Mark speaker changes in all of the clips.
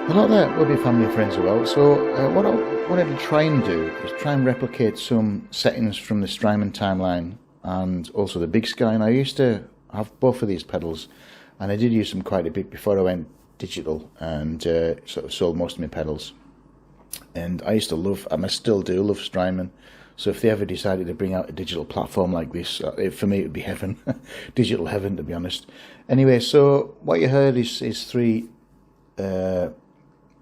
Speaker 1: Hello there, will be family and friends as well. So what I wanted to try and do is try and replicate some settings from the Strymon Timeline and also the BigSky. And I used to have both of these pedals, and I did use them quite a bit before I went digital and sort of sold most of my pedals. And I used to love, and I still do love Strymon. So if they ever decided to bring out a digital platform like this, for me it would be heaven, digital heaven to be honest. Anyway, so what you heard is three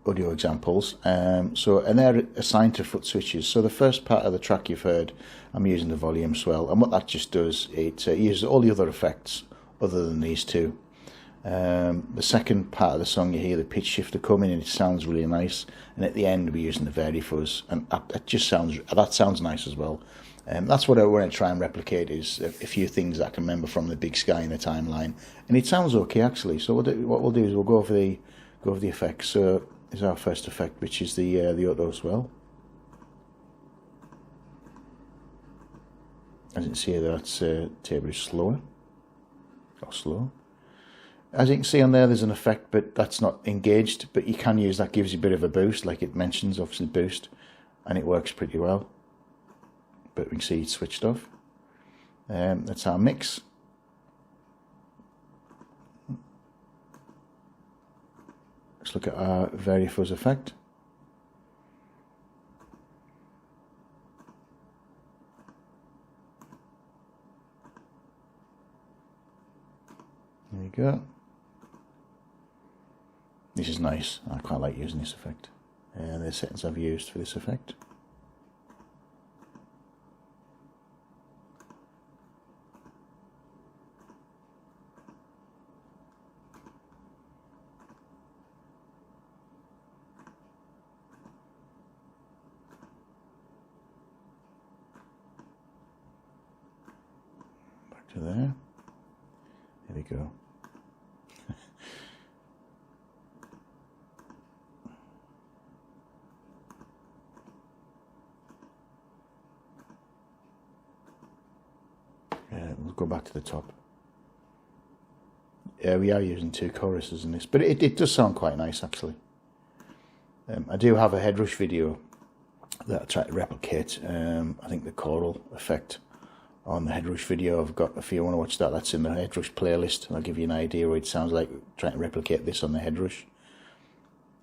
Speaker 1: audio examples, and they're assigned to foot switches. So the first part of the track you've heard, I'm using the volume swell, and what that just does, it uses all the other effects other than these two. The second part of the song, you hear the pitch shifter coming and it sounds really nice, and at the end we're using the very fuzz, and that sounds nice as well. That's what I want to try and replicate, is a few things that I can remember from the BigSky and the Timeline, and it sounds okay actually. So what we'll do is we'll go over the effects. So is our first effect, which is the auto swell. As you can see, that's taper is slower or slow. As you can see on there's an effect, but that's not engaged, but you can use that, gives you a bit of a boost, like it mentions, obviously boost, and it works pretty well. But we can see it's switched off. That's our mix. Let's look at our very fuzz effect. There you go. This is nice. I quite like using this effect. The settings I've used for this effect. Back to there. There we go. We'll go back to the top. Yeah, we are using two choruses in this, but it does sound quite nice actually. I do have a headrush video that I try to replicate. I think the choral effect on the headrush video, I've got, if you want to watch that, that's in the headrush playlist. I'll give you an idea what it sounds like trying to replicate this on the headrush.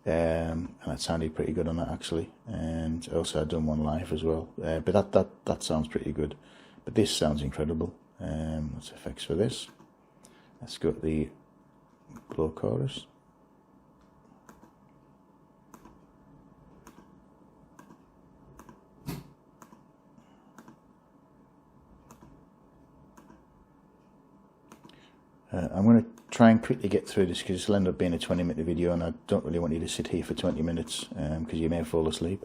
Speaker 1: And that sounded pretty good on that actually. And also I've done one live as well. But that sounds pretty good. But this sounds incredible. What's effects for this? Let's go to the blow chorus. I'm going to try and quickly get through this because it'll end up being a 20-minute video, and I don't really want you to sit here for 20 minutes because you may fall asleep.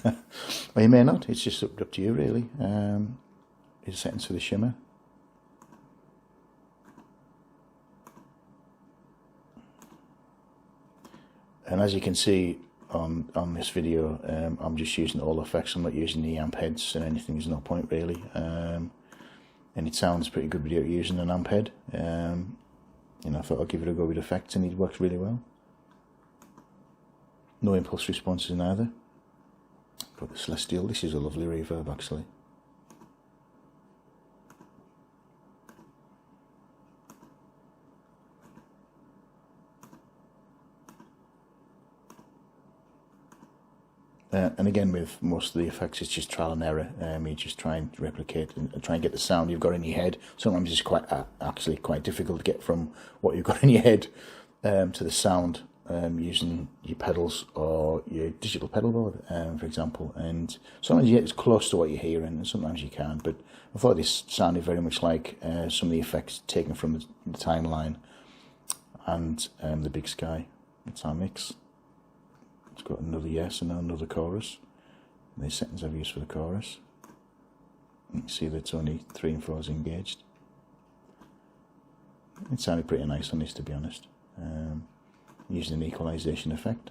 Speaker 1: Or you may not, it's just up to you really. Here's settings for the shimmer. And as you can see on this video, I'm just using all effects. I'm not using the amp heads and anything. There's no point really. And it sounds pretty good without using an amp head. You know, I thought I'd give it a go with effects, and it works really well. No impulse responses either. Got the Celestial. This is a lovely reverb actually. And again, with most of the effects, it's just trial and error. You just try and replicate and try and get the sound you've got in your head. Sometimes it's actually quite difficult to get from what you've got in your head to the sound using your pedals or your digital pedal board, for example. And sometimes you get as close to what you're hearing, and sometimes you can't. But I thought this sounded very much like some of the effects taken from the Timeline and the BigSky. It's our mix. It's got another yes and another chorus. And the settings I've used for the chorus. You can see that it's only 3 and 4 is engaged. It sounded pretty nice on this, to be honest. Using an equalization effect.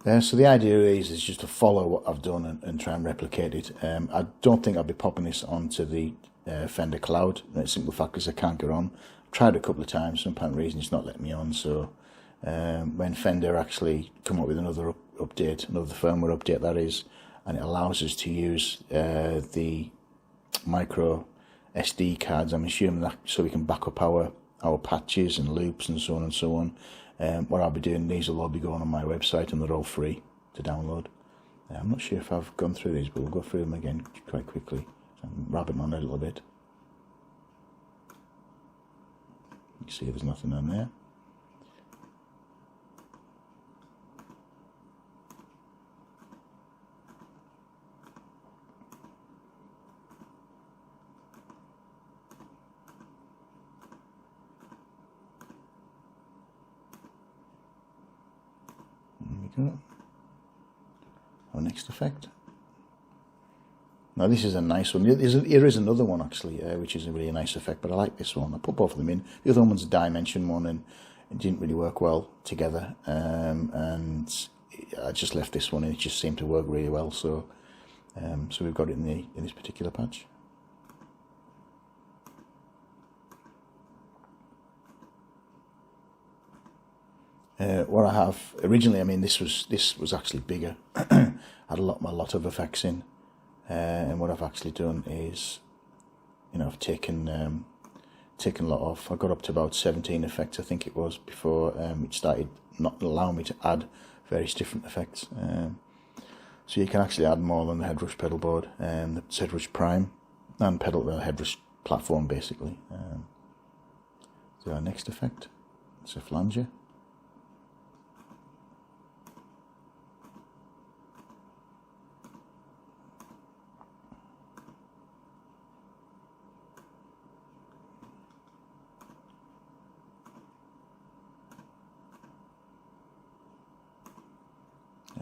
Speaker 1: So the idea is just to follow what I've done and try and replicate it. I don't think I'll be popping this onto the Fender Cloud. The simple fact is I can't get on. I've tried a couple of times, some apparent reason it's not letting me on. So when Fender actually come up with another update, another firmware update that is, and it allows us to use the micro SD cards, I'm assuming that so we can back up our patches and loops and so on and so on. What I'll be doing, these will all be going on my website and they're all free to download. I'm not sure if I've gone through these, but we'll go through them again quite quickly. I'm rabbiting on a little bit. You see there's nothing on there. Our next effect. Now this is a nice one. Here is another one actually, which is a really nice effect, but I like this one. I put both of them in. The other one's a dimension one, and it didn't really work well together. And I just left this one, and it just seemed to work really well. So, so we've got it in this particular patch. What I have originally, I mean, this was actually bigger. Had a lot of effects in, and what I've actually done is, you know, I've taken a lot off. I got up to about 17 effects, I think it was, before it started not allowing me to add various different effects. So you can actually add more than the headrush pedal board and the headrush prime and headrush platform basically. So our next effect, it's a flanger.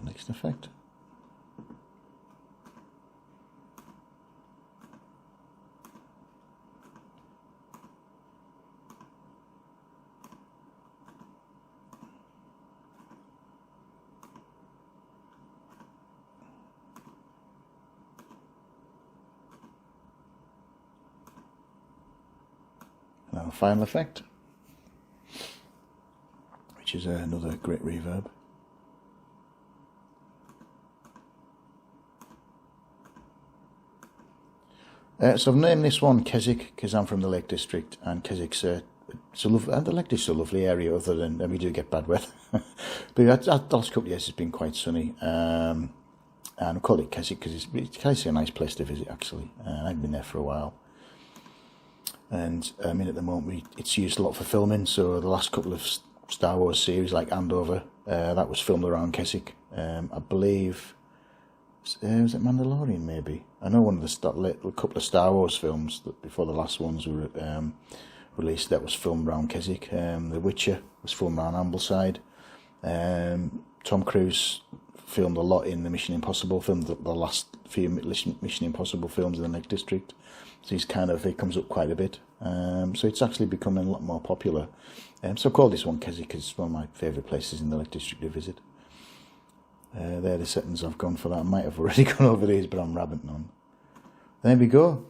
Speaker 1: Next effect. Now the final effect, which is another great reverb. So I've named this one Keswick because I'm from the Lake District, and Keswick's it's a lovely, and the Lake District's a lovely area, other than we do get bad weather. But the last couple of years it's been quite sunny, and I call it Keswick because it's kind of a nice place to visit actually. I've been there for a while, and I mean at the moment it's used a lot for filming. So the last couple of Star Wars series like Andover, that was filmed around Keswick. I believe. Was it Mandalorian maybe? I know one of a couple of Star Wars films that before the last ones were released that was filmed around Keswick. The Witcher was filmed around Ambleside. Tom Cruise filmed a lot in the Mission Impossible film, the last few Mission Impossible films in the Lake District. So he comes up quite a bit. So it's actually becoming a lot more popular. So I call this one Keswick because it's one of my favourite places in the Lake District to visit. They're the settings I've gone for that. I might have already gone over these, but I'm rabbiting on. There we go.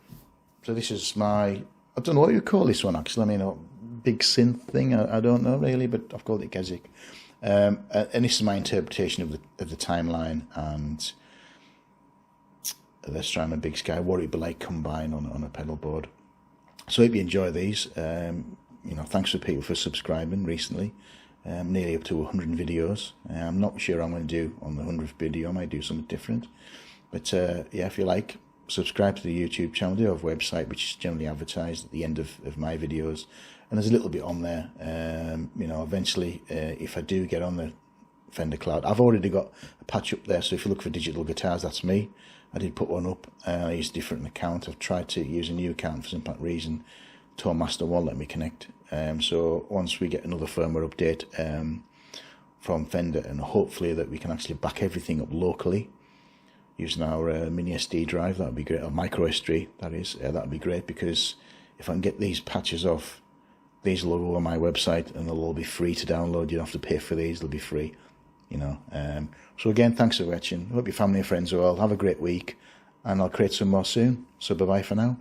Speaker 1: So this is I don't know what you call this one actually. I mean, a big synth thing. I don't know really, but I've called it Keswick. And this is my interpretation of the Timeline and the Strymon and BigSky. What it'd be like combined on a pedal board. So I hope you enjoy these. You know, thanks for people for subscribing recently. Nearly up to 100 videos. I'm not sure I'm going to do on the 100th video. I might do something different. But yeah, if you like, subscribe to the YouTube channel. I do have a website which is generally advertised at the end of my videos. And there's a little bit on there. You know, eventually, if I do get on the Fender Cloud, I've already got a patch up there. So if you look for digital guitars, that's me. I did put one up. I used a different account. I've tried to use a new account for some reason. Tourmaster won't let me connect. So once we get another firmware update from Fender, and hopefully that we can actually back everything up locally using our mini SD drive, that would be great, or micro SD, that is. That would be great, because if I can get these patches off, these will all go on my website and they'll all be free to download. You don't have to pay for these, they'll be free. you know. So again, thanks for watching. Hope your family and friends are well. Have a great week, and I'll create some more soon. So bye-bye for now.